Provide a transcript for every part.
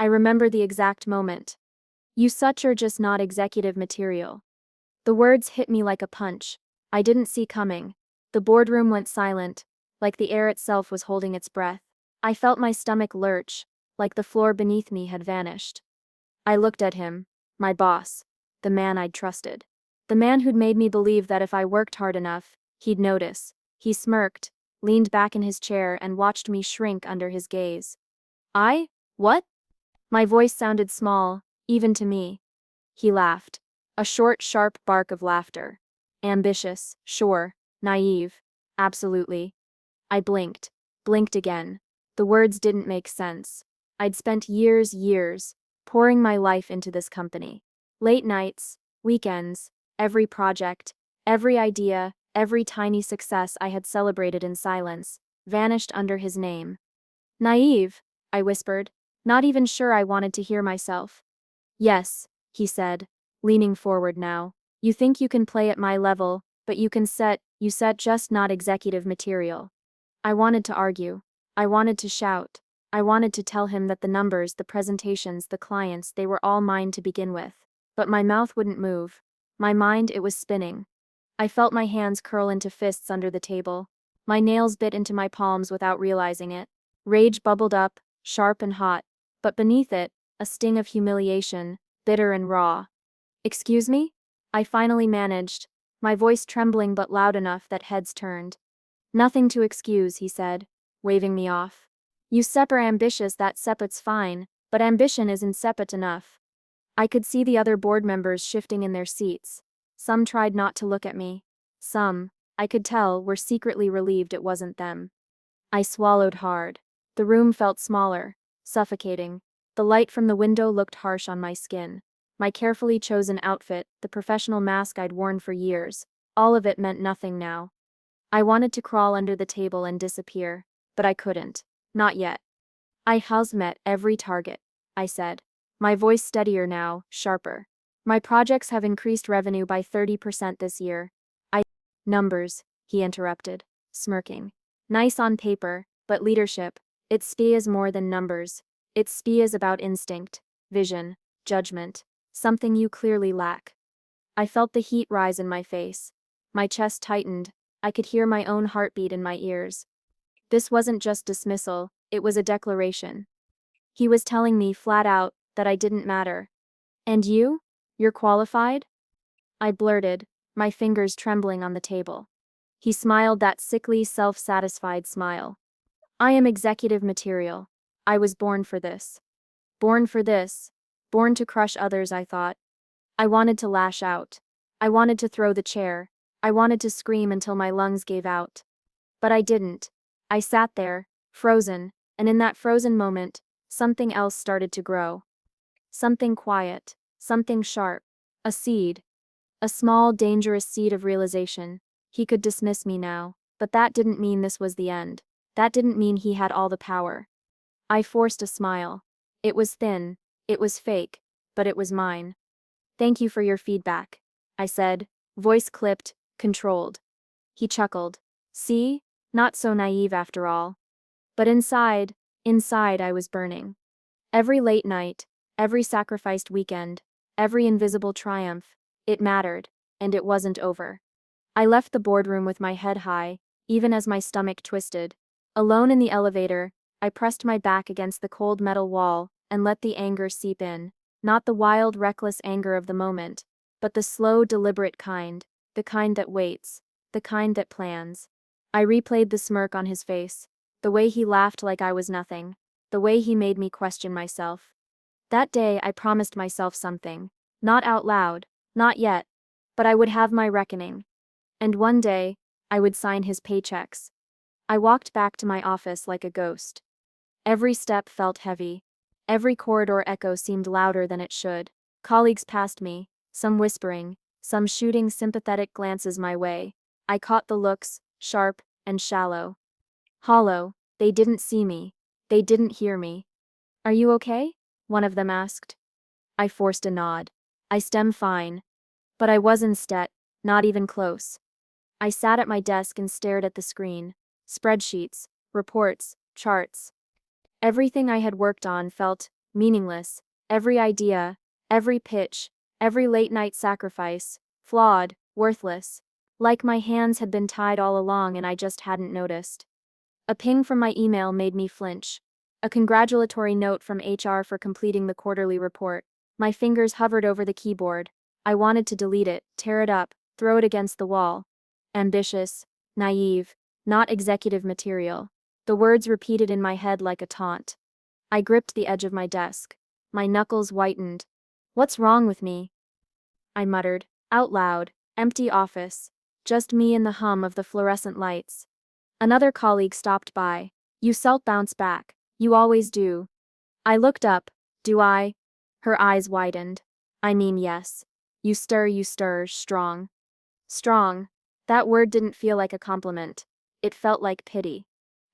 I remember the exact moment. You such are just not executive material. The words hit me like a punch. I didn't see coming. The boardroom went silent, like the air itself was holding its breath. I felt my stomach lurch, like the floor beneath me had vanished. I looked at him, my boss, the man I'd trusted. The man who'd made me believe that if I worked hard enough, he'd notice. He smirked, leaned back in his chair and watched me shrink under his gaze. What? My voice sounded small, even to me. He laughed. A short, sharp bark of laughter. Ambitious, sure, naive, absolutely. I blinked again. The words didn't make sense. I'd spent years, pouring my life into this company. Late nights, weekends, every project, every idea, every tiny success I had celebrated in silence, vanished under his name. Naive, I whispered, not even sure I wanted to hear myself. Yes, he said, leaning forward now. You think you can play at my level, but you set just not executive material. I wanted to argue. I wanted to shout. I wanted to tell him that the numbers, the presentations, the clients, they were all mine to begin with. But my mouth wouldn't move. My mind, it was spinning. I felt my hands curl into fists under the table. My nails bit into my palms without realizing it. Rage bubbled up, sharp and hot, but beneath it, a sting of humiliation, bitter and raw. Excuse me? I finally managed, my voice trembling but loud enough that heads turned. Nothing to excuse, he said, waving me off. You are ambitious, that sepet's fine, but ambition isn't sepet enough. I could see the other board members shifting in their seats. Some tried not to look at me. Some, I could tell, were secretly relieved it wasn't them. I swallowed hard. The room felt smaller, suffocating. The light from the window looked harsh on my skin. My carefully chosen outfit, the professional mask I'd worn for years, all of it meant nothing now. I wanted to crawl under the table and disappear, but I couldn't. Not yet. I has met every target, I said. My voice steadier now, sharper. My projects have increased revenue by 30% this year. Numbers, he interrupted, smirking. Nice on paper, but leadership, it's is more than numbers. It's is about instinct, vision, judgment, something you clearly lack. I felt the heat rise in my face. My chest tightened. I could hear my own heartbeat in my ears. This wasn't just dismissal, it was a declaration. He was telling me flat out that I didn't matter. And you? You're qualified? I blurted, my fingers trembling on the table. He smiled that sickly, self-satisfied smile. I am executive material. I was born for this. Born for this. Born to crush others, I thought. I wanted to lash out. I wanted to throw the chair. I wanted to scream until my lungs gave out. But I didn't. I sat there, frozen, and in that frozen moment, something else started to grow. Something quiet, something sharp, a seed. A small, dangerous seed of realization. He could dismiss me now, but that didn't mean this was the end. That didn't mean he had all the power. I forced a smile. It was thin, it was fake, but it was mine. Thank you for your feedback, I said, voice clipped, controlled. He chuckled. See? Not so naive after all. But inside I was burning. Every late night, every sacrificed weekend, every invisible triumph, it mattered, and it wasn't over. I left the boardroom with my head high, even as my stomach twisted. Alone in the elevator, I pressed my back against the cold metal wall and let the anger seep in. Not the wild, reckless anger of the moment, but the slow, deliberate kind, the kind that waits, the kind that plans. I replayed the smirk on his face, the way he laughed like I was nothing, the way he made me question myself. That day I promised myself something, not out loud, not yet, but I would have my reckoning. And one day, I would sign his paychecks. I walked back to my office like a ghost. Every step felt heavy. Every corridor echo seemed louder than it should. Colleagues passed me, some whispering, some shooting sympathetic glances my way. I caught the looks, sharp and shallow. Hollow, they didn't see me. They didn't hear me. Are you okay? One of them asked. I forced a nod. I stem fine. But I was instead, not even close. I sat at my desk and stared at the screen. Spreadsheets, reports, charts. Everything I had worked on felt meaningless, every idea, every pitch, every late-night sacrifice, flawed, worthless. Like my hands had been tied all along and I just hadn't noticed. A ping from my email made me flinch. A congratulatory note from HR for completing the quarterly report. My fingers hovered over the keyboard. I wanted to delete it, tear it up, throw it against the wall. Ambitious, naive, not executive material. The words repeated in my head like a taunt. I gripped the edge of my desk. My knuckles whitened. What's wrong with me? I muttered, out loud. Empty office. Just me and the hum of the fluorescent lights. Another colleague stopped by. You bounce back. You always do. I looked up. Do I? Her eyes widened. I mean, yes. You stir, strong. Strong. That word didn't feel like a compliment. It felt like pity.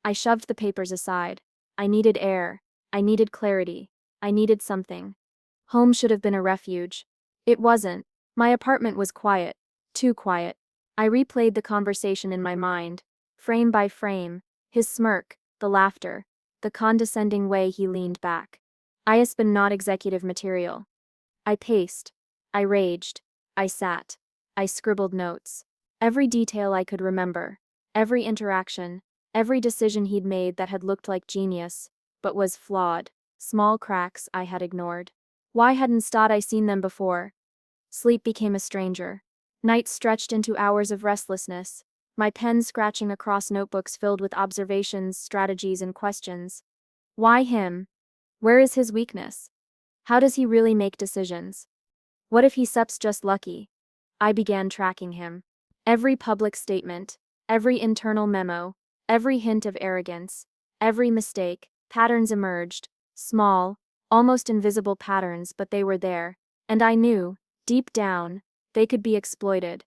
I shoved the papers aside. I needed air. I needed clarity. I needed something. Home should have been a refuge. It wasn't. My apartment was quiet. Too quiet. I replayed the conversation in my mind, frame by frame, his smirk, the laughter, the condescending way he leaned back. I been not executive material. I paced. I raged. I sat. I scribbled notes. Every detail I could remember. Every interaction. Every decision he'd made that had looked like genius, but was flawed. Small cracks I had ignored. Why hadn't I seen them before? Sleep became a stranger. Nights stretched into hours of restlessness, my pen scratching across notebooks filled with observations, strategies, and questions. Why him? Where is his weakness? How does he really make decisions? What if he sups just lucky? I began tracking him. Every public statement, every internal memo, every hint of arrogance, every mistake, patterns emerged, small, almost invisible patterns, but they were there, and I knew, deep down, they could be exploited.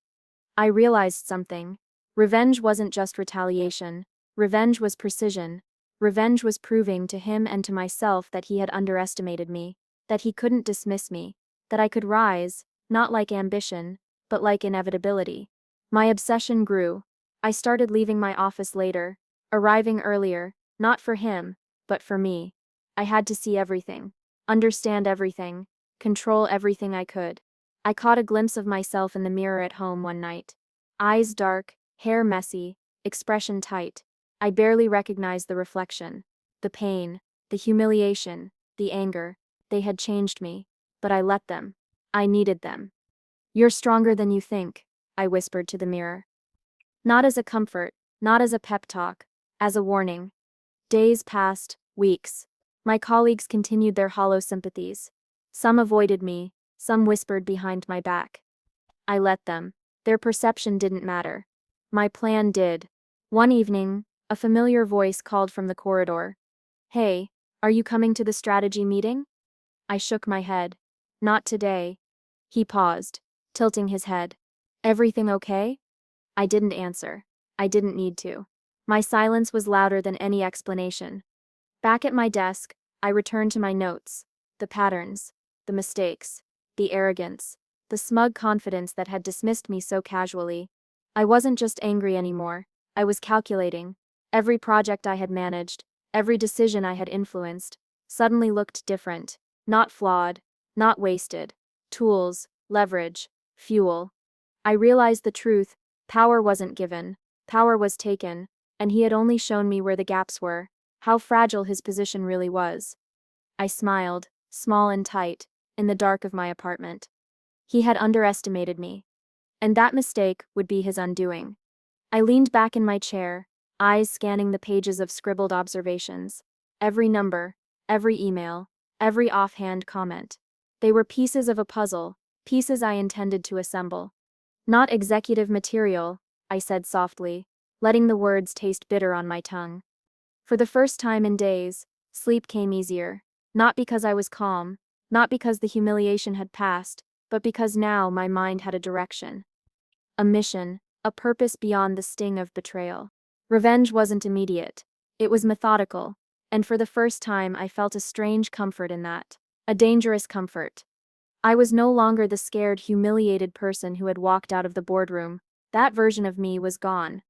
I realized something. Revenge wasn't just retaliation. Revenge was precision. Revenge was proving to him and to myself that he had underestimated me, that he couldn't dismiss me, that I could rise, not like ambition, but like inevitability. My obsession grew. I started leaving my office later, arriving earlier, not for him, but for me. I had to see everything, understand everything, control everything I could. I caught a glimpse of myself in the mirror at home one night. Eyes dark, hair messy, expression tight. I barely recognized the reflection. The pain, the humiliation, the anger, they had changed me, but I let them. I needed them. You're stronger than you think, I whispered to the mirror. Not as a comfort, not as a pep talk, as a warning. Days passed, weeks. My colleagues continued their hollow sympathies. Some avoided me, some whispered behind my back. I let them. Their perception didn't matter. My plan did. One evening, a familiar voice called from the corridor. Hey, are you coming to the strategy meeting? I shook my head. Not today. He paused, tilting his head. Everything okay? I didn't answer. I didn't need to. My silence was louder than any explanation. Back at my desk, I returned to my notes. The patterns, the mistakes, the arrogance, the smug confidence that had dismissed me so casually. I wasn't just angry anymore. I was calculating. Every project I had managed, every decision I had influenced, suddenly looked different. Not flawed, not wasted. Tools, leverage, fuel. I realized the truth. Power wasn't given. Power was taken, and he had only shown me where the gaps were, how fragile his position really was. I smiled, small and tight, in the dark of my apartment. He had underestimated me. And that mistake would be his undoing. I leaned back in my chair, eyes scanning the pages of scribbled observations. Every number, every email, every offhand comment. They were pieces of a puzzle, pieces I intended to assemble. Not executive material, I said softly, letting the words taste bitter on my tongue. For the first time in days, sleep came easier. Not because I was calm, not because the humiliation had passed, but because now my mind had a direction. A mission, a purpose beyond the sting of betrayal. Revenge wasn't immediate. It was methodical, and for the first time I felt a strange comfort in that. A dangerous comfort. I was no longer the scared, humiliated person who had walked out of the boardroom. That version of me was gone.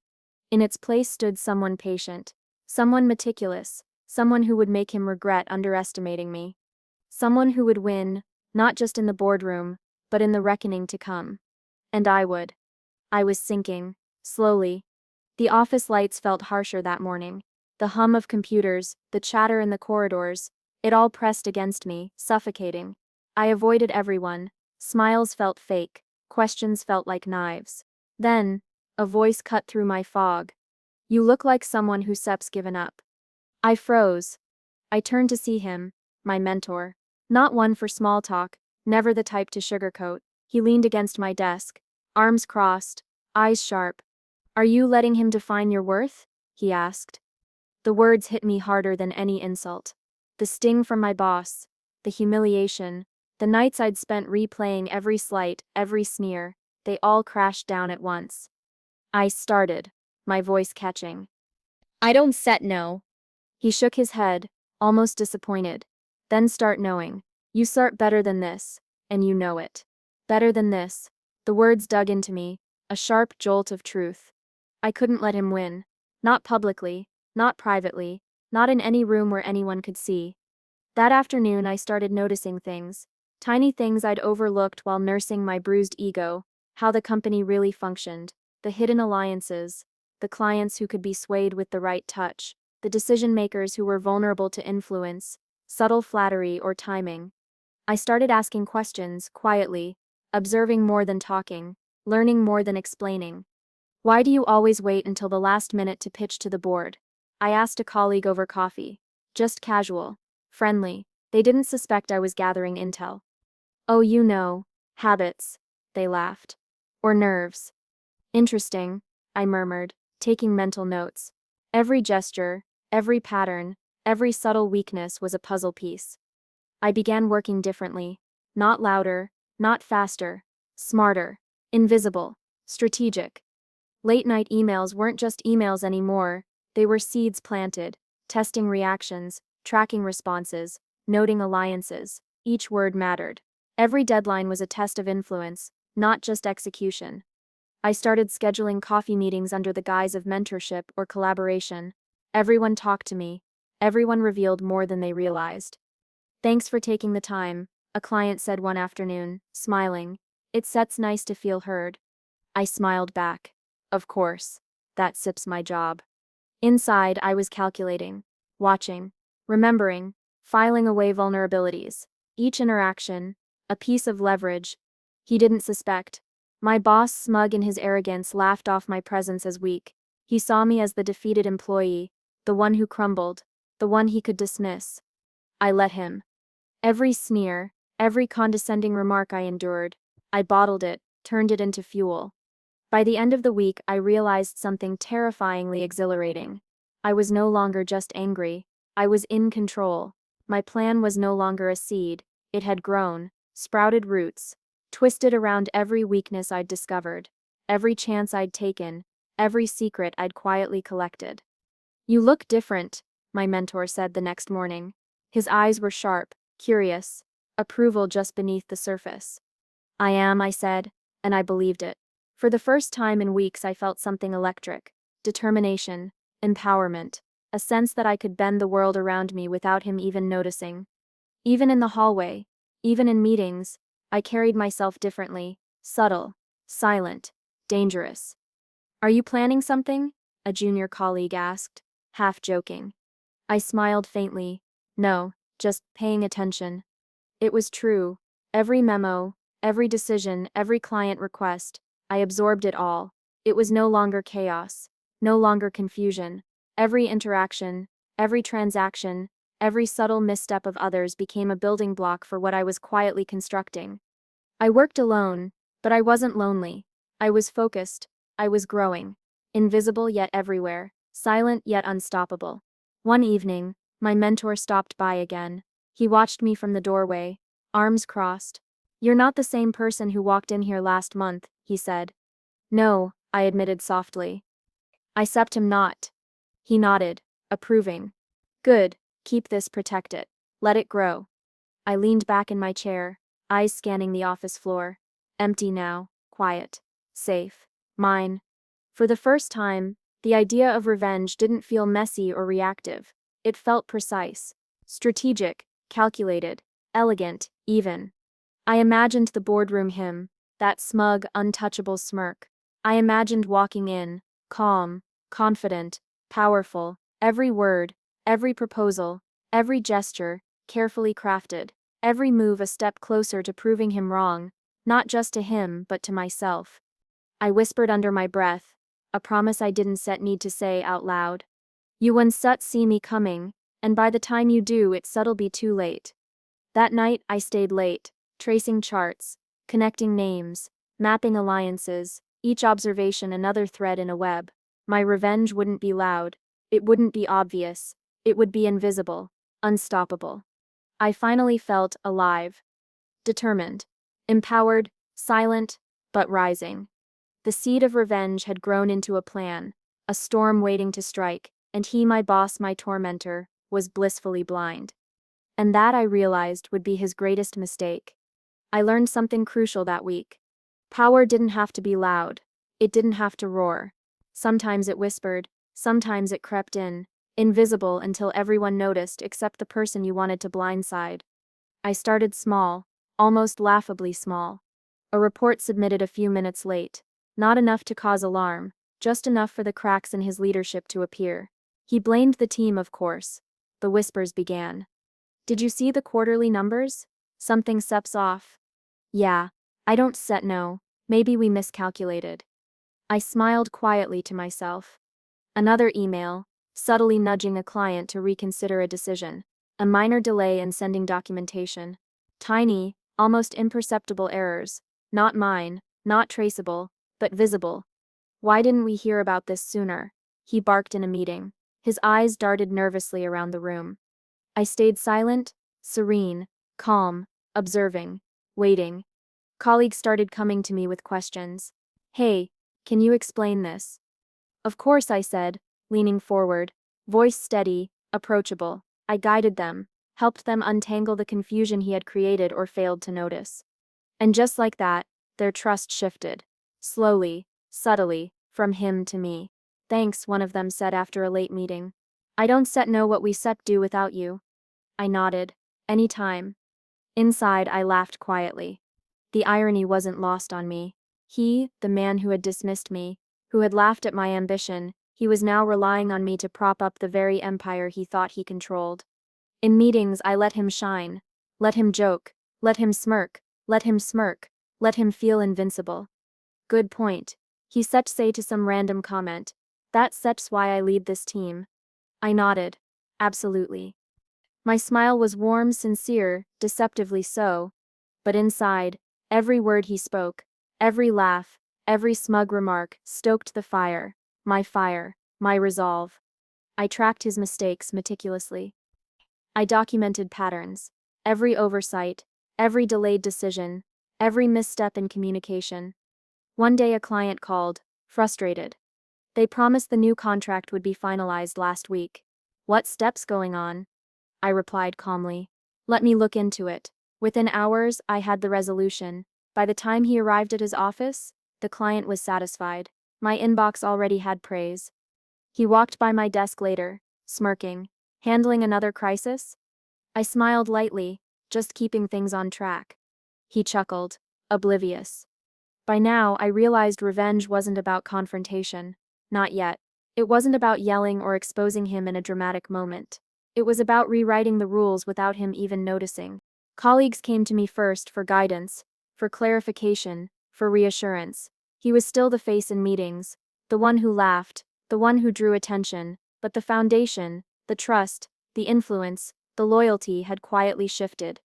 In its place stood someone patient, someone meticulous, someone who would make him regret underestimating me. Someone who would win, not just in the boardroom, but in the reckoning to come. And I would. I was sinking, slowly. The office lights felt harsher that morning. The hum of computers, the chatter in the corridors, it all pressed against me, suffocating. I avoided everyone. Smiles felt fake, questions felt like knives. Then, a voice cut through my fog. "You look like someone who Sep's given up." I froze. I turned to see him, my mentor. Not one for small talk, never the type to sugarcoat. He leaned against my desk, arms crossed, eyes sharp. "Are you letting him define your worth?" he asked. The words hit me harder than any insult. The sting from my boss, the humiliation, the nights I'd spent replaying every slight, every sneer, they all crashed down at once. I started, my voice catching. "I don't set no." He shook his head, almost disappointed. "Then start knowing. You start better than this, and you know it. Better than this." The words dug into me, a sharp jolt of truth. I couldn't let him win. Not publicly, not privately, not in any room where anyone could see. That afternoon I started noticing things. Tiny things I'd overlooked while nursing my bruised ego, how the company really functioned, the hidden alliances, the clients who could be swayed with the right touch, the decision-makers who were vulnerable to influence, subtle flattery or timing. I started asking questions, quietly, observing more than talking, learning more than explaining. "Why do you always wait until the last minute to pitch to the board?" I asked a colleague over coffee. Just casual, friendly. They didn't suspect I was gathering intel. "Oh, you know, habits," they laughed. "Or nerves." "Interesting," I murmured, taking mental notes. Every gesture, every pattern, every subtle weakness was a puzzle piece. I began working differently. Not louder, not faster. Smarter. Invisible. Strategic. Late-night emails weren't just emails anymore, they were seeds planted, testing reactions, tracking responses, noting alliances. Each word mattered. Every deadline was a test of influence, not just execution. I started scheduling coffee meetings under the guise of mentorship or collaboration. Everyone talked to me. Everyone revealed more than they realized. "Thanks for taking the time," a client said one afternoon, smiling. "It's nice to feel heard." I smiled back. Of course. That sips my job. Inside, I was calculating, watching, remembering, filing away vulnerabilities. Each interaction, a piece of leverage. He didn't suspect. My boss, smug in his arrogance, laughed off my presence as weak. He saw me as the defeated employee, the one who crumbled, the one he could dismiss. I let him. Every sneer, every condescending remark I endured, I bottled it, turned it into fuel. By the end of the week, I realized something terrifyingly exhilarating. I was no longer just angry. I was in control. My plan was no longer a seed. It had grown, sprouted roots, twisted around every weakness I'd discovered, every chance I'd taken, every secret I'd quietly collected. "You look different," my mentor said the next morning. His eyes were sharp, curious, approval just beneath the surface. "I am," I said, and I believed it. For the first time in weeks, I felt something electric: determination, empowerment, a sense that I could bend the world around me without him even noticing. Even in the hallway, even in meetings, I carried myself differently, subtle, silent, dangerous. "Are you planning something?" a junior colleague asked, half joking. I smiled faintly. "No, just paying attention." It was true. Every memo, every decision, every client request, I absorbed it all. It was no longer chaos, no longer confusion. Every interaction, every transaction, every subtle misstep of others became a building block for what I was quietly constructing. I worked alone, but I wasn't lonely. I was focused. I was growing. Invisible yet everywhere, silent yet unstoppable. One evening, my mentor stopped by again. He watched me from the doorway, arms crossed. "You're not the same person who walked in here last month," he said. "No," I admitted softly. "I cept him not." He nodded, approving. "Good, keep this, protect it. Let it grow." I leaned back in my chair, eyes scanning the office floor. Empty now, quiet, safe, mine. For the first time, the idea of revenge didn't feel messy or reactive. It felt precise, strategic, calculated. elegant, even. I imagined the boardroom him, that smug, untouchable smirk. I imagined walking in, calm, confident, powerful, every word, every proposal, every gesture, carefully crafted, every move a step closer to proving him wrong, not just to him but to myself. I whispered under my breath, a promise I didn't set need to say out loud. You won't see me coming, and by the time you do it'll be too late. That night I stayed late, tracing charts, connecting names, mapping alliances, each observation another thread in a web. My revenge wouldn't be loud, it wouldn't be obvious, it would be invisible, unstoppable. I finally felt alive, determined, empowered, silent, but rising. The seed of revenge had grown into a plan, a storm waiting to strike, and he, my boss, my tormentor, was blissfully blind. And that, I realized, would be his greatest mistake. I learned something crucial that week. Power didn't have to be loud. It didn't have to roar. Sometimes it whispered, sometimes it crept in, invisible until everyone noticed except the person you wanted to blindside. I started small, almost laughably small. A report submitted a few minutes late. Not enough to cause alarm, just enough for the cracks in his leadership to appear. He blamed the team, of course. The whispers began. Did you see the quarterly numbers? Something steps off. Yeah, I don't set know. Maybe we miscalculated. I smiled quietly to myself. Another email, subtly nudging a client to reconsider a decision. A minor delay in sending documentation. Tiny, almost imperceptible errors. Not mine, not traceable, but visible. Why didn't we hear about this sooner? He barked in a meeting. His eyes darted nervously around the room. I stayed silent, serene, calm, observing, waiting. Colleagues started coming to me with questions. Hey, can you explain this? Of course, I said, leaning forward, voice steady, approachable. I guided them, helped them untangle the confusion he had created or failed to notice. And just like that, their trust shifted. Slowly, subtly, from him to me. Thanks, one of them said after a late meeting. I don't know what we do without you. I nodded. Any time. Inside, I laughed quietly. The irony wasn't lost on me. He, the man who had dismissed me, who had laughed at my ambition, he was now relying on me to prop up the very empire he thought he controlled. In meetings, I let him shine. Let him joke. Let him smirk. Let him smirk. Let him feel invincible. Good point. He say to some random comment. That's why I lead this team. I nodded. Absolutely. My smile was warm, sincere, deceptively so. But inside, every word he spoke, every laugh, every smug remark stoked the fire, my resolve. I tracked his mistakes meticulously. I documented patterns, every oversight, every delayed decision, every misstep in communication. One day a client called, frustrated. They promised the new contract would be finalized last week. What steps going on? I replied calmly. Let me look into it. Within hours, I had the resolution. By the time he arrived at his office, the client was satisfied. My inbox already had praise. He walked by my desk later, smirking. Handling another crisis? I smiled lightly, just keeping things on track. He chuckled, oblivious. By now, I realized revenge wasn't about confrontation. Not yet. It wasn't about yelling or exposing him in a dramatic moment. It was about rewriting the rules without him even noticing. Colleagues came to me first for guidance, for clarification, for reassurance. He was still the face in meetings, the one who laughed, the one who drew attention, but the foundation, the trust, the influence, the loyalty had quietly shifted.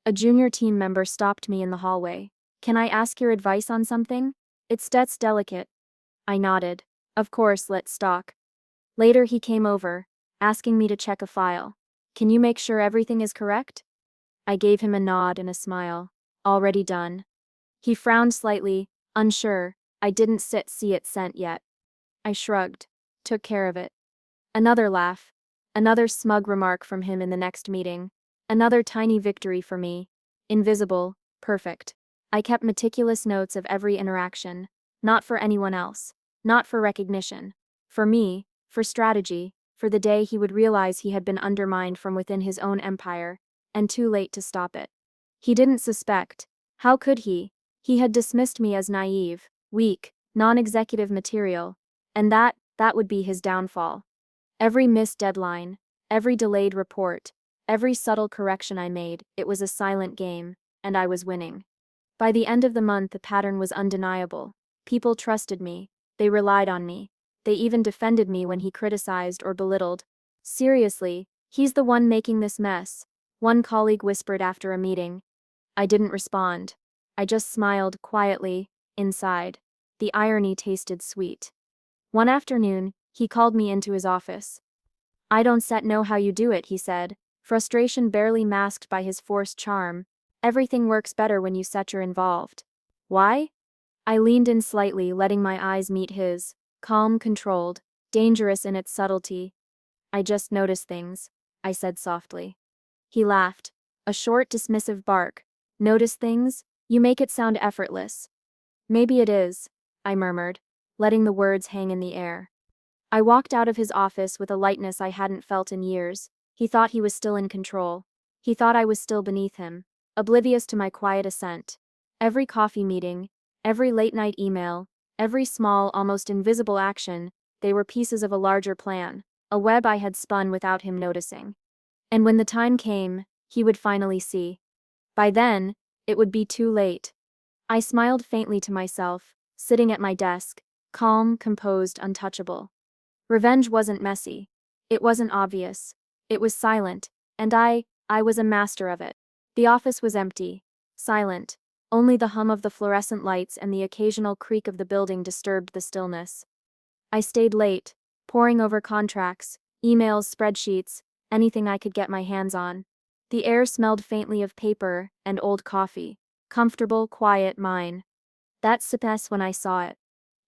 A junior team member stopped me in the hallway. Can I ask your advice on something? That's delicate. I nodded. Of course, let's talk. Later he came over, asking me to check a file. Can you make sure everything is correct? I gave him a nod and a smile. Already done. He frowned slightly, unsure. I didn't see it sent yet. I shrugged. Took care of it. Another laugh. Another smug remark from him in the next meeting. Another tiny victory for me. Invisible, perfect. I kept meticulous notes of every interaction. Not for anyone else. Not for recognition. For me, for strategy, for the day he would realize he had been undermined from within his own empire. and too late to stop it. He didn't suspect. How could he? He had dismissed me as naive, weak, non-executive material, and that would be his downfall. Every missed deadline, every delayed report, every subtle correction I made, it was a silent game, and I was winning. By the end of the month, the pattern was undeniable. People trusted me, they relied on me, they even defended me when he criticized or belittled. Seriously, he's the one making this mess, one colleague whispered after a meeting. I didn't respond. I just smiled quietly, inside. The irony tasted sweet. One afternoon, he called me into his office. "I don't know how you do it," he said, frustration barely masked by his forced charm. "Everything works better when you're involved." "Why?" I leaned in slightly, letting my eyes meet his, calm, controlled, dangerous in its subtlety. "I just notice things," I said softly. He laughed, a short, dismissive bark. "Notice things? You make it sound effortless." "Maybe it is," I murmured, letting the words hang in the air. I walked out of his office with a lightness I hadn't felt in years. He thought he was still in control. He thought I was still beneath him, oblivious to my quiet ascent. Every coffee meeting, every late-night email, every small, almost invisible action, they were pieces of a larger plan, a web I had spun without him noticing. And when the time came, he would finally see. By then, it would be too late. I smiled faintly to myself, sitting at my desk, calm, composed, untouchable. Revenge wasn't messy. It wasn't obvious. It was silent, and I was a master of it. The office was empty, silent. Only the hum of the fluorescent lights and the occasional creak of the building disturbed the stillness. I stayed late, poring over contracts, emails, spreadsheets, anything I could get my hands on. The air smelled faintly of paper and old coffee. Comfortable, quiet, mine. That's the best when I saw it.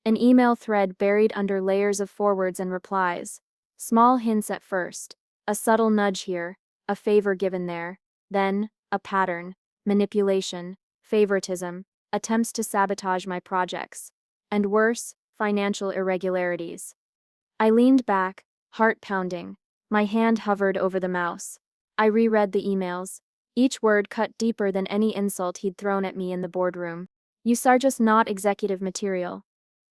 An email thread buried under layers of forwards and replies. Small hints at first. A subtle nudge here, a favor given there. Then, a pattern. Manipulation, favoritism, attempts to sabotage my projects. And worse, financial irregularities. I leaned back, heart pounding. My hand hovered over the mouse. I reread the emails. Each word cut deeper than any insult he'd thrown at me in the boardroom. "You are just not executive material."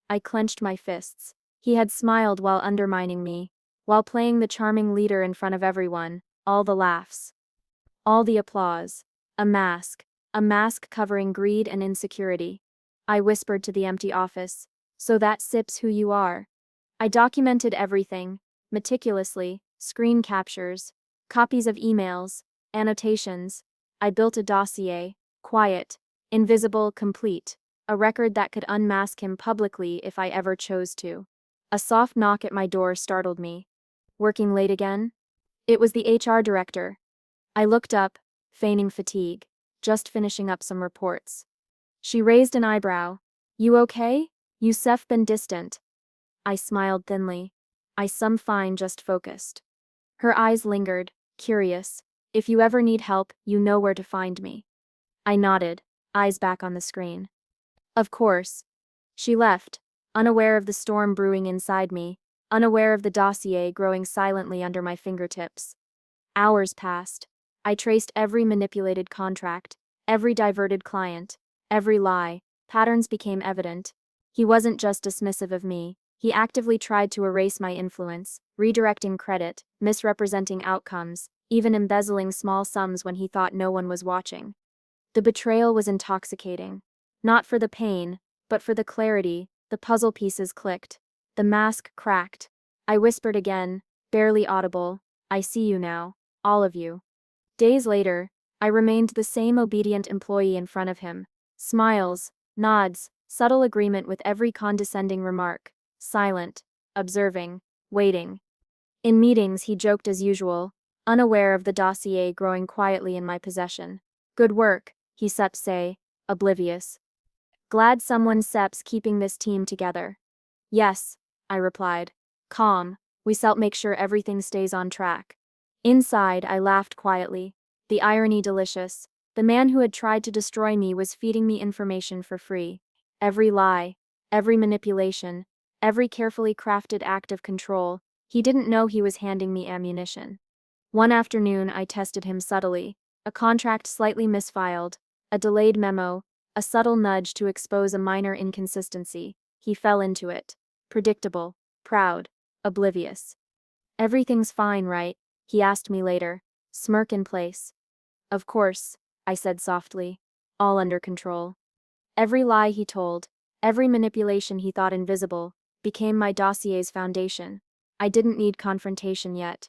I clenched my fists. He had smiled while undermining me, while playing the charming leader in front of everyone, all the laughs, all the applause. A mask covering greed and insecurity. I whispered to the empty office, "So that sips who you are." I documented everything, meticulously, screen captures, copies of emails, annotations. I built a dossier, quiet, invisible, complete. A record that could unmask him publicly if I ever chose to. A soft knock at my door startled me. "Working late again?" It was the HR director. I looked up, feigning fatigue, just finishing up some reports. She raised an eyebrow. "You okay? You've been distant." I smiled thinly. "I'm fine, just focused." Her eyes lingered, curious. "If you ever need help, you know where to find me." I nodded, eyes back on the screen. "Of course." She left, unaware of the storm brewing inside me, unaware of the dossier growing silently under my fingertips. Hours passed. I traced every manipulated contract, every diverted client, every lie. Patterns became evident. He wasn't just dismissive of me, he actively tried to erase my influence, redirecting credit, misrepresenting outcomes, even embezzling small sums when he thought no one was watching. The betrayal was intoxicating. Not for the pain, but for the clarity. The puzzle pieces clicked. The mask cracked. I whispered again, barely audible, "I see you now, all of you." Days later, I remained the same obedient employee in front of him. Smiles, nods, subtle agreement with every condescending remark. Silent, observing, waiting. In meetings, he joked as usual, unaware of the dossier growing quietly in my possession. "Good work," he say, oblivious. "Glad someone's keeping this team together." "Yes," I replied. Calm, we make sure everything stays on track. Inside, I laughed quietly. The irony delicious. The man who had tried to destroy me was feeding me information for free. Every lie, every manipulation, every carefully crafted act of control. He didn't know he was handing me ammunition. One afternoon, I tested him subtly. A contract slightly misfiled, a delayed memo, a subtle nudge to expose a minor inconsistency. He fell into it. Predictable, proud, oblivious. Everything's fine, right? He asked me later, smirk in place. Of course, I said softly. All under control. Every lie he told, every manipulation he thought invisible, became my dossier's foundation. I didn't need confrontation yet.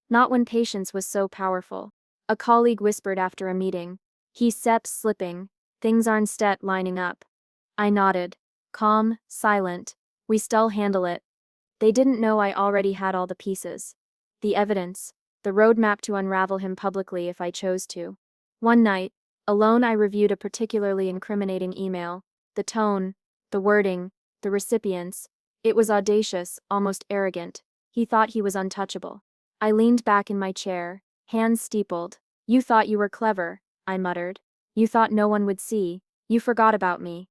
Not when patience was so powerful. A colleague whispered after a meeting. He's Sepp's slipping. Things aren't stet lining up. I nodded. Calm, silent. We still handle it. They didn't know I already had all the pieces. The evidence. The roadmap to unravel him publicly if I chose to. One night, alone, I reviewed a particularly incriminating email. The tone, the wording, the recipients. It was audacious, almost arrogant. He thought he was untouchable. I leaned back in my chair, hands steepled. You thought you were clever, I muttered. You thought no one would see. You forgot about me.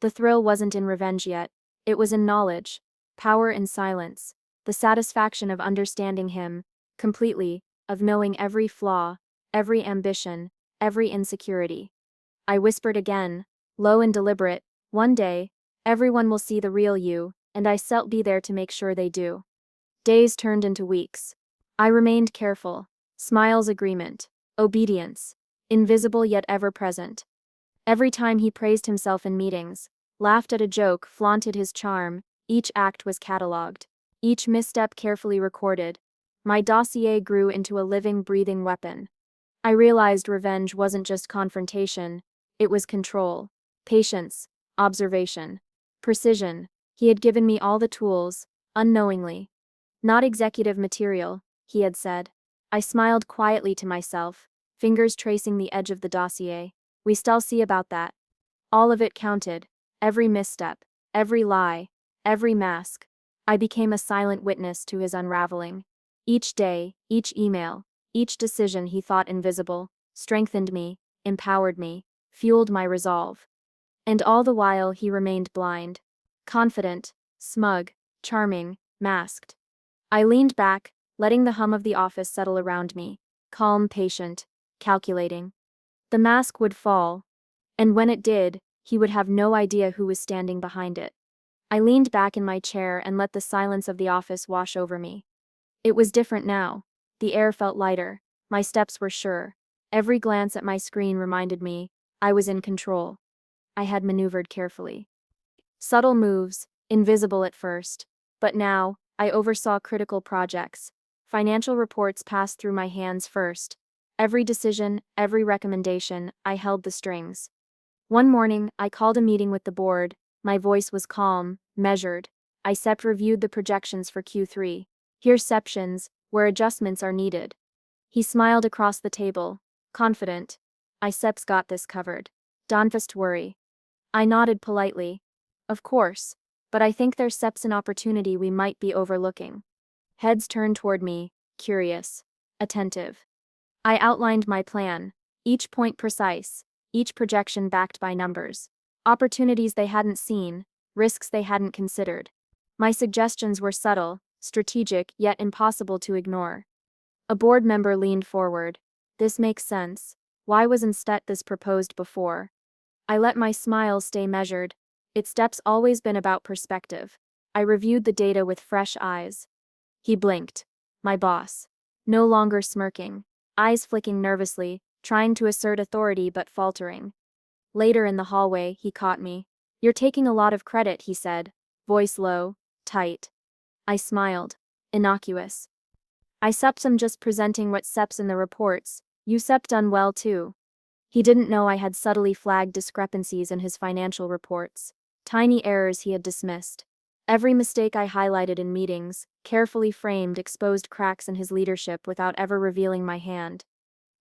The thrill wasn't in revenge yet. It was in knowledge. Power in silence. The satisfaction of understanding him, completely, of knowing every flaw, every ambition, every insecurity. I whispered again, low and deliberate, one day, everyone will see the real you, and I shall be there to make sure they do. Days turned into weeks. I remained careful. Smiles agreement. Obedience. Invisible yet ever present. Every time he praised himself in meetings, laughed at a joke, flaunted his charm, each act was catalogued. Each misstep carefully recorded. My dossier grew into a living, breathing weapon. I realized revenge wasn't just confrontation, it was control, patience, observation, precision. He had given me all the tools, unknowingly. Not executive material, he had said. I smiled quietly to myself, fingers tracing the edge of the dossier. We still see about that. All of it counted, every misstep, every lie, every mask. I became a silent witness to his unraveling. Each day, each email, each decision he thought invisible, strengthened me, empowered me, fueled my resolve. And all the while he remained blind. Confident, smug, charming, masked. I leaned back, letting the hum of the office settle around me, calm, patient, calculating. The mask would fall, and when it did, he would have no idea who was standing behind it. I leaned back in my chair and let the silence of the office wash over me. It was different now. The air felt lighter. My steps were sure. Every glance at my screen reminded me I was in control. I had maneuvered carefully. Subtle moves, invisible at first. But now, I oversaw critical projects. Financial reports passed through my hands first. Every decision, every recommendation, I held the strings. One morning, I called a meeting with the board. My voice was calm, measured. I reviewed the projections for Q3. Here's sections where adjustments are needed. He smiled across the table, confident. Sepp's got this covered. Don't worry. I nodded politely. Of course, but I think there's Sepp's an opportunity we might be overlooking. Heads turned toward me, curious, attentive. I outlined my plan, each point precise, each projection backed by numbers. Opportunities they hadn't seen, risks they hadn't considered. My suggestions were subtle, strategic, yet impossible to ignore. A board member leaned forward. This makes sense. Why wasn't this proposed before? I let my smile stay measured. Its steps always been about perspective. I reviewed the data with fresh eyes. He blinked. My boss. No longer smirking, eyes flicking nervously, trying to assert authority but faltering. Later in the hallway, he caught me. You're taking a lot of credit, he said, voice low, tight. I smiled. Innocuous. I'm just presenting what Sepp's in the reports. You Sepp done well too. He didn't know I had subtly flagged discrepancies in his financial reports. Tiny errors he had dismissed. Every mistake I highlighted in meetings, carefully framed, exposed cracks in his leadership without ever revealing my hand.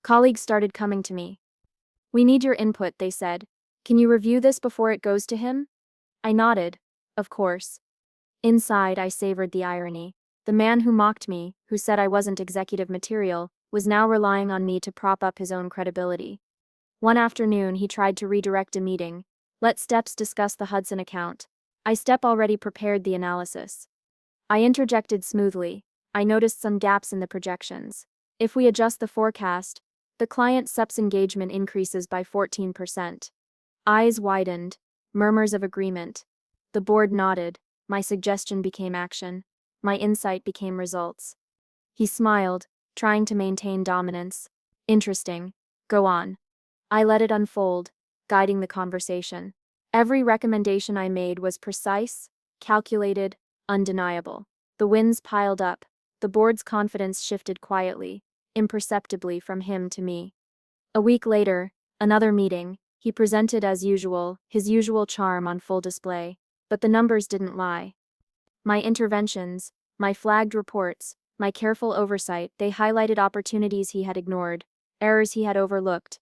Colleagues started coming to me. We need your input, they said. Can you review this before it goes to him? I nodded. Of course. Inside, I savored the irony. The man who mocked me, who said I wasn't executive material, was now relying on me to prop up his own credibility. One afternoon, he tried to redirect a meeting. Let Steps discuss the Hudson account. Step already prepared the analysis. I interjected smoothly. I noticed some gaps in the projections. If we adjust the forecast, The client SEP's engagement increases by 14%. Eyes widened, murmurs of agreement. The board nodded, my suggestion became action. My insight became results. He smiled, trying to maintain dominance. Interesting. Go on. I let it unfold, guiding the conversation. Every recommendation I made was precise, calculated, undeniable. The wins piled up. The board's confidence shifted quietly, imperceptibly from him to me. A week later, another meeting. He presented as usual, his usual charm on full display. But the numbers didn't lie. My interventions, my flagged reports, my careful oversight, they highlighted opportunities he had ignored, errors he had overlooked.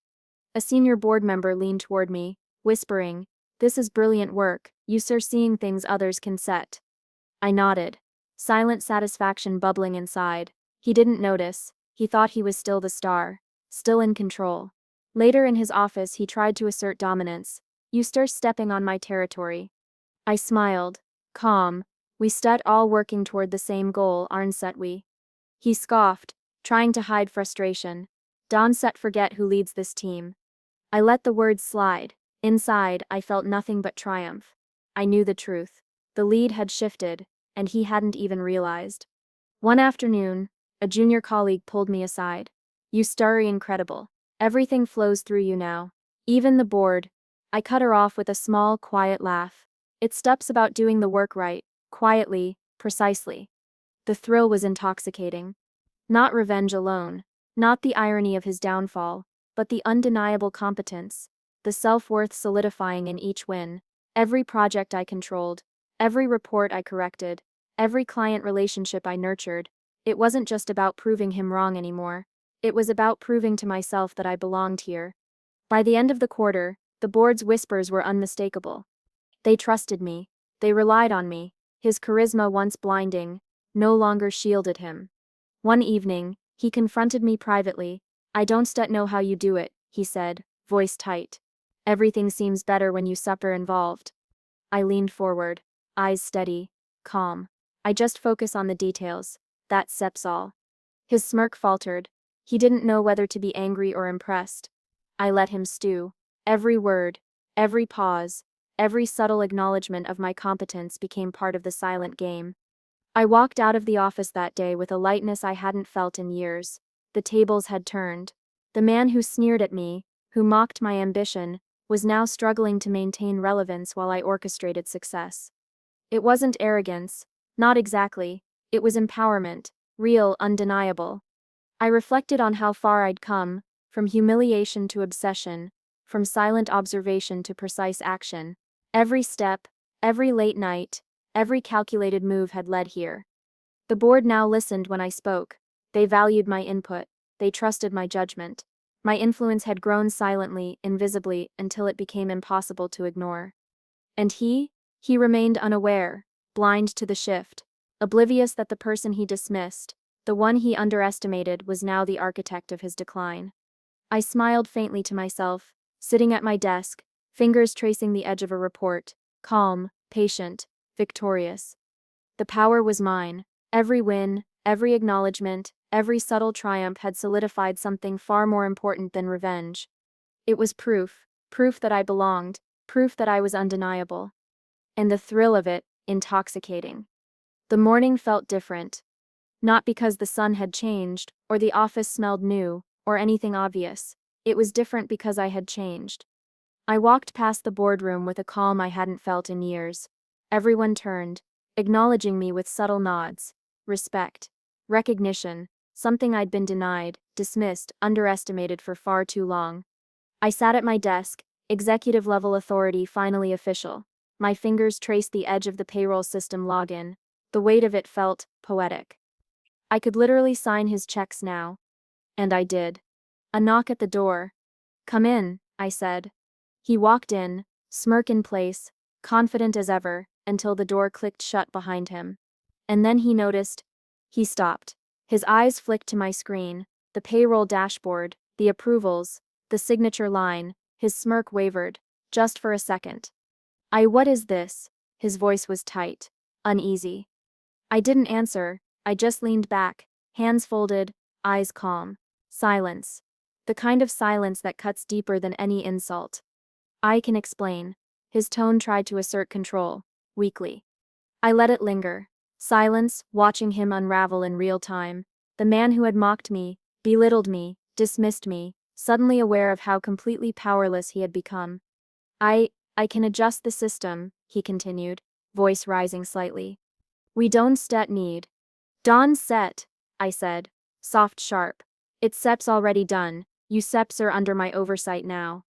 A senior board member leaned toward me, whispering, "This is brilliant work, you sir seeing things others can set." I nodded, silent satisfaction bubbling inside. He didn't notice, he thought he was still the star, still in control. Later in his office he tried to assert dominance. "You stir stepping on my territory." I smiled, calm. "We stud all working toward the same goal, aren't we?" He scoffed, trying to hide frustration. "Don't set forget who leads this team." I let the words slide. Inside, I felt nothing but triumph. I knew the truth. The lead had shifted, and he hadn't even realized. One afternoon, a junior colleague pulled me aside. "You starry incredible. Everything flows through you now. Even the board." I cut her off with a small, quiet laugh. "It stuff's about doing the work right, quietly, precisely." The thrill was intoxicating. Not revenge alone, not the irony of his downfall, but the undeniable competence, the self-worth solidifying in each win. Every project I controlled, every report I corrected, every client relationship I nurtured, it wasn't just about proving him wrong anymore. It was about proving to myself that I belonged here. By the end of the quarter, the board's whispers were unmistakable. They trusted me. They relied on me. His charisma, once blinding, no longer shielded him. One evening, he confronted me privately. "I don't know how you do it," he said, voice tight. "Everything seems better when you supper involved." I leaned forward, eyes steady, calm. "I just focus on the details. That's all." His smirk faltered. He didn't know whether to be angry or impressed. I let him stew. Every word, every pause, every subtle acknowledgement of my competence became part of the silent game. I walked out of the office that day with a lightness I hadn't felt in years. The tables had turned. The man who sneered at me, who mocked my ambition, was now struggling to maintain relevance while I orchestrated success. It wasn't arrogance, not exactly. It was empowerment, real, undeniable. I reflected on how far I'd come, from humiliation to obsession, from silent observation to precise action. Every step, every late night, every calculated move had led here. The board now listened when I spoke. They valued my input. They trusted my judgment. My influence had grown silently, invisibly, until it became impossible to ignore. And he remained unaware, blind to the shift, oblivious that the person he dismissed, the one he underestimated, was now the architect of his decline. I smiled faintly to myself, sitting at my desk, fingers tracing the edge of a report, calm, patient, victorious. The power was mine. Every win, every acknowledgement, every subtle triumph had solidified something far more important than revenge. It was proof that I belonged, proof that I was undeniable. And the thrill of it, intoxicating. The morning felt different. Not because the sun had changed, or the office smelled new, or anything obvious. It was different because I had changed. I walked past the boardroom with a calm I hadn't felt in years. Everyone turned, acknowledging me with subtle nods. Respect. Recognition. Something I'd been denied, dismissed, underestimated for far too long. I sat at my desk, executive-level authority finally official. My fingers traced the edge of the payroll system login. The weight of it felt poetic. I could literally sign his checks now. And I did. A knock at the door. "Come in," I said. He walked in, smirk in place, confident as ever, until the door clicked shut behind him. And then he noticed. He stopped. His eyes flicked to my screen, the payroll dashboard, the approvals, the signature line. His smirk wavered, just for a second. What is this?" His voice was tight, uneasy. I didn't answer, I just leaned back, hands folded, eyes calm. Silence. The kind of silence that cuts deeper than any insult. I can explain. His tone tried to assert control, weakly. I let it linger. Silence, watching him unravel in real time. The man who had mocked me, belittled me, dismissed me, suddenly aware of how completely powerless he had become. I can adjust the system, he continued, voice rising slightly. We don't stet need. Dawn set, I said, soft sharp. It's seps already done, you seps are under my oversight now.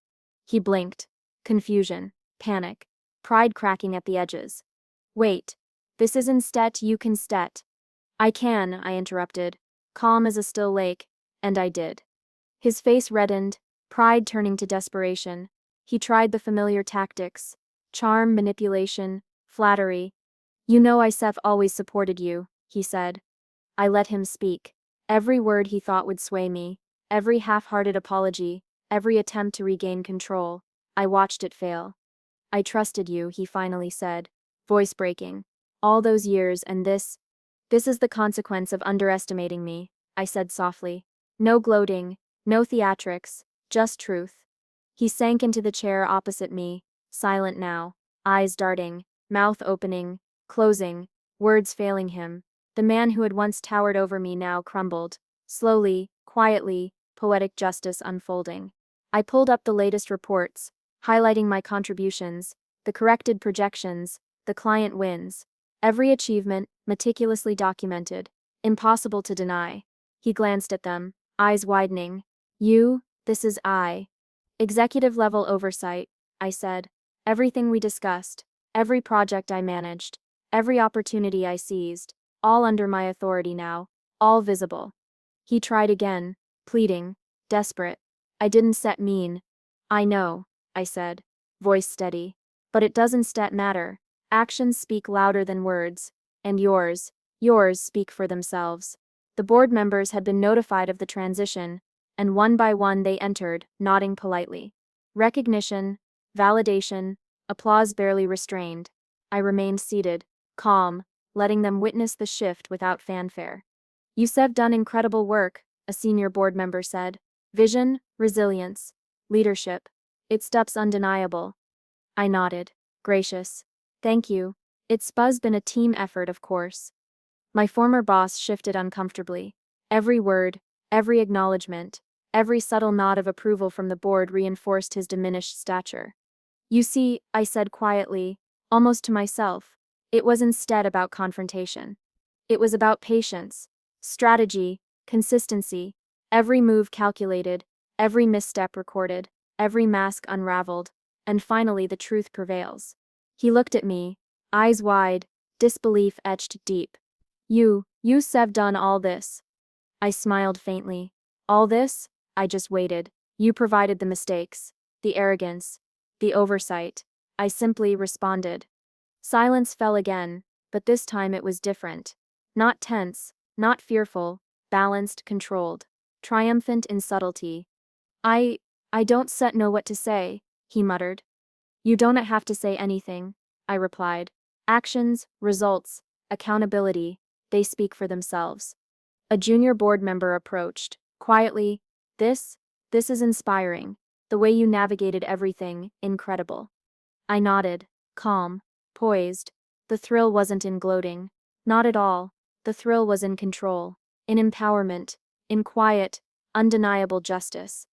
He blinked. Confusion, panic, pride cracking at the edges. Wait, this isn't stet you can stet. I can, I interrupted, calm as a still lake, and I did. His face reddened, pride turning to desperation. He tried the familiar tactics, charm, manipulation, flattery. You know I've always supported you, he said. I let him speak. Every word he thought would sway me, every half-hearted apology, every attempt to regain control. I watched it fail. I trusted you, he finally said, voice breaking. All those years and this is the consequence of underestimating me, I said softly. No gloating, no theatrics, just truth. He sank into the chair opposite me, silent now, eyes darting, mouth opening, closing, words failing him. The man who had once towered over me now crumbled, slowly, quietly, poetic justice unfolding. I pulled up the latest reports, highlighting my contributions, the corrected projections, the client wins. Every achievement, meticulously documented, impossible to deny. He glanced at them, eyes widening. This is I. Executive level oversight, I said. Everything we discussed, every project I managed, every opportunity I seized, all under my authority now, all visible. He tried again, pleading, desperate. I didn't set mean. I know, I said, voice steady. But it doesn't stet matter. Actions speak louder than words, and yours speak for themselves. The board members had been notified of the transition, and one by one they entered, nodding politely. Recognition, validation, applause barely restrained. I remained seated, calm, letting them witness the shift without fanfare. You've done incredible work, a senior board member said. Vision, resilience, leadership. It's steps undeniable. I nodded, gracious. Thank you. It's been a team effort, of course. My former boss shifted uncomfortably. Every word, every acknowledgement, every subtle nod of approval from the board reinforced his diminished stature. You see, I said quietly, almost to myself, it was instead about confrontation. It was about patience, strategy, consistency, every move calculated, every misstep recorded, every mask unraveled, and finally the truth prevails. He looked at me, eyes wide, disbelief etched deep. You've done all this. I smiled faintly. All this? I just waited. You provided the mistakes, the arrogance, the oversight. I simply responded. Silence fell again, but this time it was different. Not tense, not fearful, balanced, controlled, triumphant in subtlety. I don't know what to say, he muttered. You don't have to say anything, I replied. Actions, results, accountability, they speak for themselves. A junior board member approached, quietly. This is inspiring. The way you navigated everything, incredible. I nodded, calm, poised. The thrill wasn't in gloating. Not at all. The thrill was in control, in empowerment, in quiet, undeniable justice.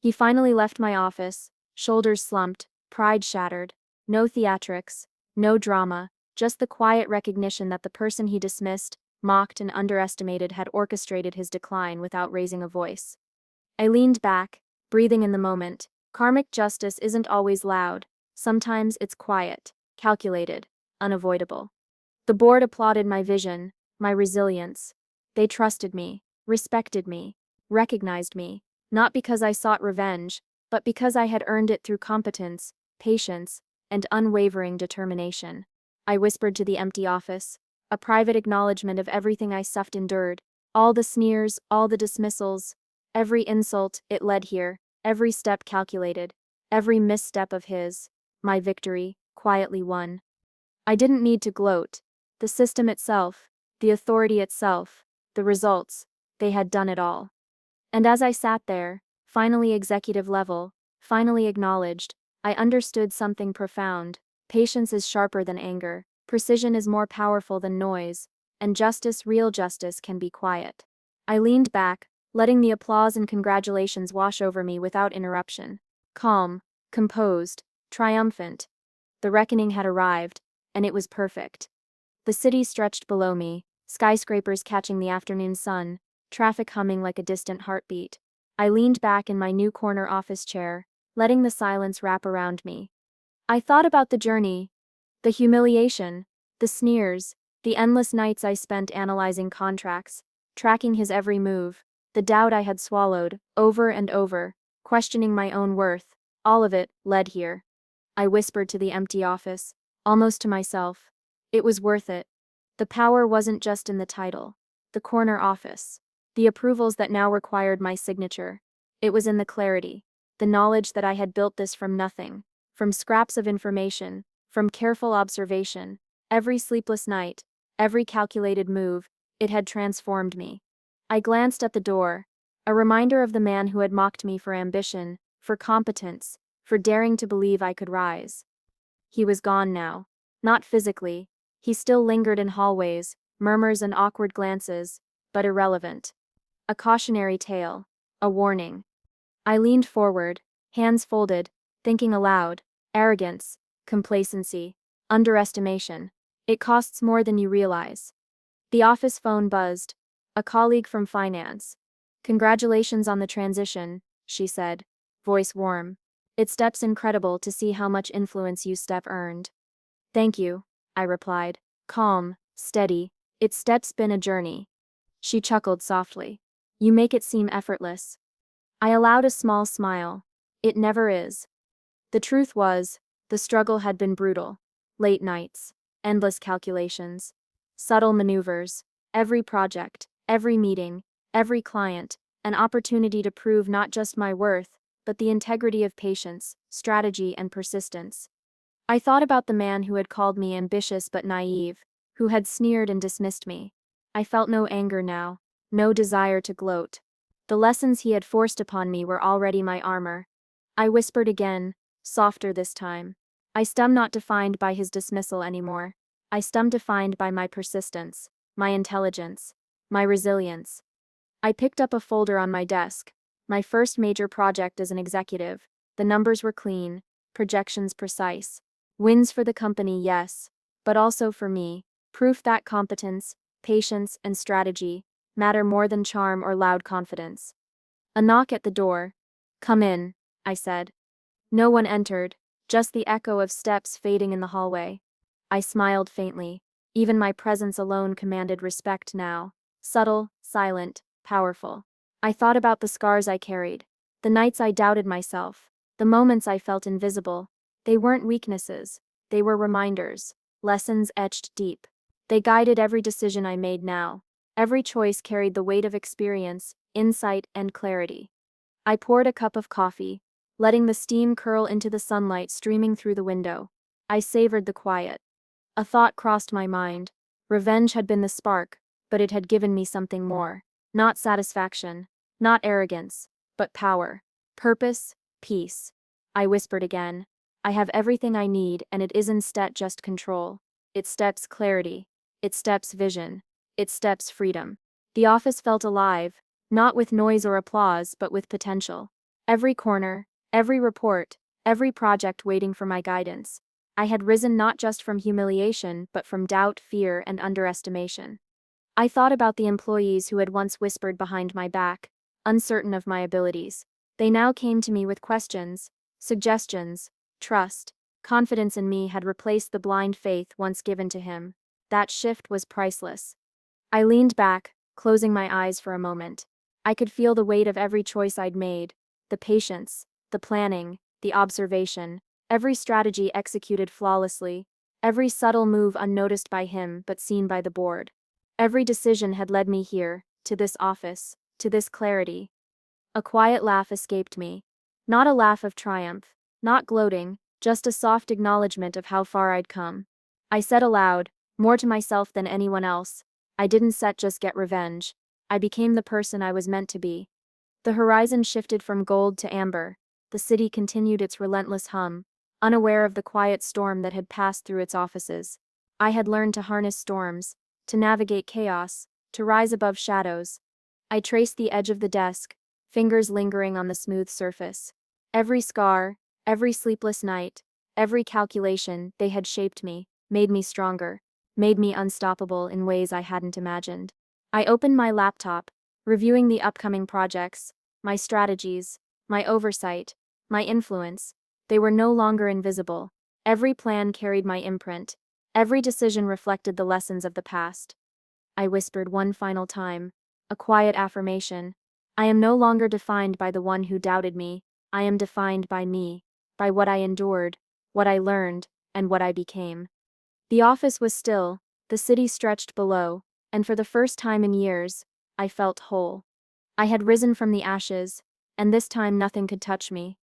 He finally left my office, shoulders slumped, pride shattered. No theatrics, no drama, just the quiet recognition that the person he dismissed, mocked, and underestimated had orchestrated his decline without raising a voice. I leaned back, breathing in the moment. Karmic justice isn't always loud. Sometimes it's quiet, calculated, unavoidable. The board applauded my vision, my resilience. They trusted me, respected me, recognized me, not because I sought revenge, but because I had earned it through competence, patience, and unwavering determination. I whispered to the empty office, a private acknowledgement of everything I endured, all the sneers, all the dismissals, every insult, it led here, every step calculated, every misstep of his, my victory, quietly won. I didn't need to gloat. The system itself, the authority itself, the results, they had done it all. And as I sat there, finally executive level, finally acknowledged. I understood something profound. Patience is sharper than anger, precision is more powerful than noise, and justice, real justice, can be quiet. I leaned back, letting the applause and congratulations wash over me without interruption. Calm, composed, triumphant. The reckoning had arrived, and it was perfect. The city stretched below me, skyscrapers catching the afternoon sun, traffic humming like a distant heartbeat. I leaned back in my new corner office chair, letting the silence wrap around me. I thought about the journey, the humiliation, the sneers, the endless nights I spent analyzing contracts, tracking his every move, the doubt I had swallowed, over and over, questioning my own worth. All of it led here. I whispered to the empty office, almost to myself. It was worth it. The power wasn't just in the title, the corner office, the approvals that now required my signature. It was in the clarity, the knowledge that I had built this from nothing, from scraps of information, from careful observation. Every sleepless night, every calculated move, it had transformed me. I glanced at the door, a reminder of the man who had mocked me for ambition, for competence, for daring to believe I could rise. He was gone now. Not physically. He still lingered in hallways, murmurs and awkward glances, but irrelevant. A cautionary tale. A warning. I leaned forward, hands folded, thinking aloud. Arrogance, complacency, underestimation. It costs more than you realize. The office phone buzzed. A colleague from finance. Congratulations on the transition, she said, voice warm. It steps incredible to see how much influence you step earned. Thank you, I replied, calm, steady. It's steps been a journey. She chuckled softly. You make it seem effortless. I allowed a small smile. It never is. The truth was, the struggle had been brutal. Late nights, endless calculations, subtle maneuvers, every project, every meeting, every client, an opportunity to prove not just my worth, but the integrity of patience, strategy, and persistence. I thought about the man who had called me ambitious but naive, who had sneered and dismissed me. I felt no anger now, no desire to gloat. The lessons he had forced upon me were already my armor. I whispered again, softer this time. I stum not defined by his dismissal anymore. I stum defined by my persistence, my intelligence, my resilience. I picked up a folder on my desk. My first major project as an executive. The numbers were clean, projections precise. Wins for the company, yes, but also for me. Proof that competence, patience, and strategy matter more than charm or loud confidence. A knock at the door. Come in, I said. No one entered, just the echo of steps fading in the hallway. I smiled faintly. Even my presence alone commanded respect now. Subtle, silent, powerful. I thought about the scars I carried, the nights I doubted myself, the moments I felt invisible. They weren't weaknesses, they were reminders, lessons etched deep. They guided every decision I made now. Every choice carried the weight of experience, insight, and clarity. I poured a cup of coffee, letting the steam curl into the sunlight streaming through the window. I savored the quiet. A thought crossed my mind. Revenge had been the spark, but it had given me something more. Not satisfaction, not arrogance, but power, purpose, peace. I whispered again. I have everything I need, and it isn't just control. It steps clarity. It steps vision. It steps freedom. The office felt alive, not with noise or applause, but with potential. Every corner, every report, every project waiting for my guidance. I had risen not just from humiliation, but from doubt, fear, and underestimation. I thought about the employees who had once whispered behind my back, uncertain of my abilities. They now came to me with questions, suggestions, trust. Confidence in me had replaced the blind faith once given to him. That shift was priceless. I leaned back, closing my eyes for a moment. I could feel the weight of every choice I'd made, the patience, the planning, the observation, every strategy executed flawlessly, every subtle move unnoticed by him but seen by the board. Every decision had led me here, to this office, to this clarity. A quiet laugh escaped me. Not a laugh of triumph, not gloating, just a soft acknowledgement of how far I'd come. I said aloud, more to myself than anyone else, I didn't just get revenge. I became the person I was meant to be. The horizon shifted from gold to amber. The city continued its relentless hum, unaware of the quiet storm that had passed through its offices. I had learned to harness storms, to navigate chaos, to rise above shadows. I traced the edge of the desk, fingers lingering on the smooth surface. Every scar, every sleepless night, every calculation, they had shaped me, made me stronger, made me unstoppable in ways I hadn't imagined. I opened my laptop, reviewing the upcoming projects, my strategies, my oversight, my influence. They were no longer invisible. Every plan carried my imprint. Every decision reflected the lessons of the past. I whispered one final time, a quiet affirmation. I am no longer defined by the one who doubted me. I am defined by me, by what I endured, what I learned, and what I became. The office was still, the city stretched below, and for the first time in years, I felt whole. I had risen from the ashes, and this time nothing could touch me.